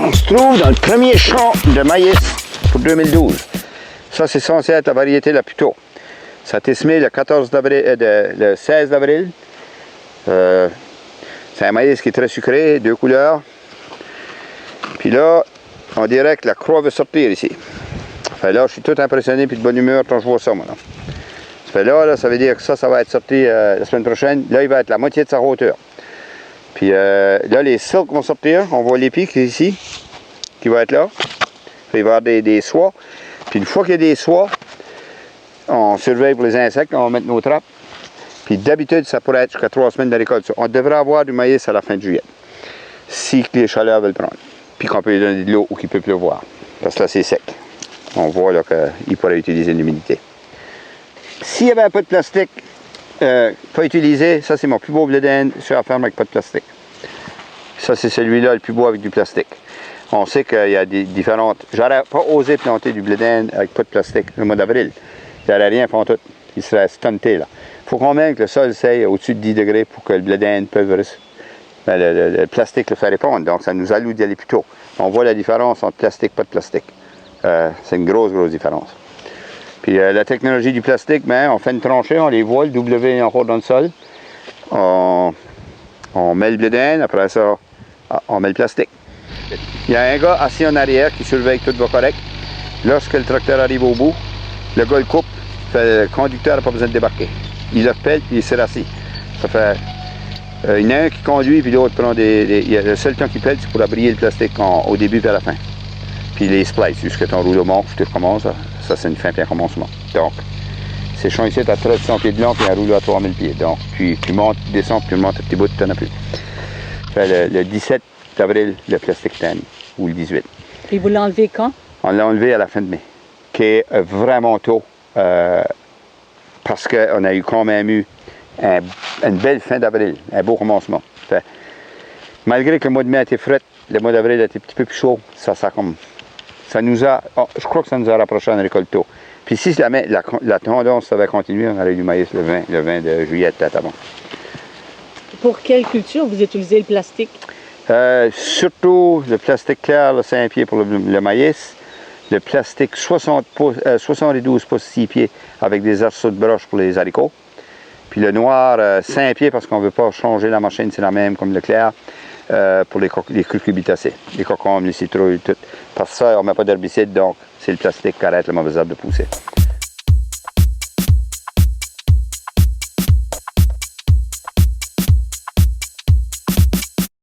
On se trouve dans le premier champ de maïs pour 2012. Ça, c'est censé être la variété la plus tôt. Ça a été semé le 16 d'avril. C'est un maïs qui est très sucré, 2 couleurs. Puis là, on dirait que la croix veut sortir ici. Fait là, je suis tout impressionné et de bonne humeur quand je vois ça, moi. Là, ça veut dire que ça va être sorti la semaine prochaine. Là, il va être la moitié de sa hauteur. Puis là, les silks vont sortir. On voit l'épi qui est ici, qui va être là. Puis il va y avoir des soies. Puis une fois qu'il y a des soies, on surveille pour les insectes, on va mettre nos trappes. Puis d'habitude, ça pourrait être jusqu'à 3 semaines de récolte. On devrait avoir du maïs à la fin de juillet, si les chaleurs veulent prendre. Puis qu'on peut lui donner de l'eau ou qu'il peut pleuvoir. Parce que là, c'est sec. On voit là qu'il pourrait utiliser de l'humidité. S'il y avait un peu de plastique pas utilisé, ça c'est mon plus beau blé d'Inde sur la ferme avec pas de plastique. Ça c'est celui-là le plus beau avec du plastique. On sait qu'il y a des différentes... J'aurais pas osé planter du blé d'Inde avec pas de plastique le mois d'avril. Il n'y aurait rien pour tout. Il serait stunté là. Il faut quand même que le sol s'aille au-dessus de 10 degrés pour que le blé d'Inde puisse... Le plastique le fait répondre, donc ça nous alloue d'y aller plus tôt. On voit la différence entre plastique et pas de plastique. C'est une grosse différence. Puis la technologie du plastique, on fait une tranchée, on les voit, le W encore dans le sol. On met le blé d'Inde, après ça, on met le plastique. Il y a un gars assis en arrière qui surveille que tout va correct. Lorsque le tracteur arrive au bout, le gars le coupe, le conducteur n'a pas besoin de débarquer. Il le pèle et il s'est assis. Ça fait... il y en a un qui conduit, puis l'autre prend le seul temps qu'il pèle, c'est pour abrier le plastique au début et à la fin. Puis les splices, jusqu'à ton rouleau monte, tu recommences. Ça, c'est une fin et un commencement. Donc, ces champs ici, tu as 1300 pieds de long et un rouleau à 3000 pieds. Donc, tu montes, tu descends, puis tu montes à petits bouts, tu n'en as plus. Fait le 17 avril, le plastique tanne, ou le 18. Et vous l'enlevez quand? On l'a enlevé à la fin de mai, qui est vraiment tôt, parce qu'on a eu quand même eu une belle fin d'avril, un beau commencement. Fait, malgré que le mois de mai a été frais, le mois d'avril a été un petit peu plus chaud, ça nous a, je crois que ça nous a rapproché en récolte tôt. Puis si la tendance avait continué, on aurait eu du maïs le 20 de juillet peut-être avant. Pour quelle culture vous utilisez le plastique? Surtout le plastique clair, le 5 pieds pour le maïs, le plastique 72 pouces 6 pieds avec des arceaux de broche pour les haricots, puis le noir 5 pieds parce qu'on ne veut pas changer la machine, c'est la même comme le clair. Pour les cucurbitacées, les cocombes, les citrouilles, tout. Parce que ça, on ne met pas d'herbicide, donc c'est le plastique qui arrête le mauvais herbe de pousser.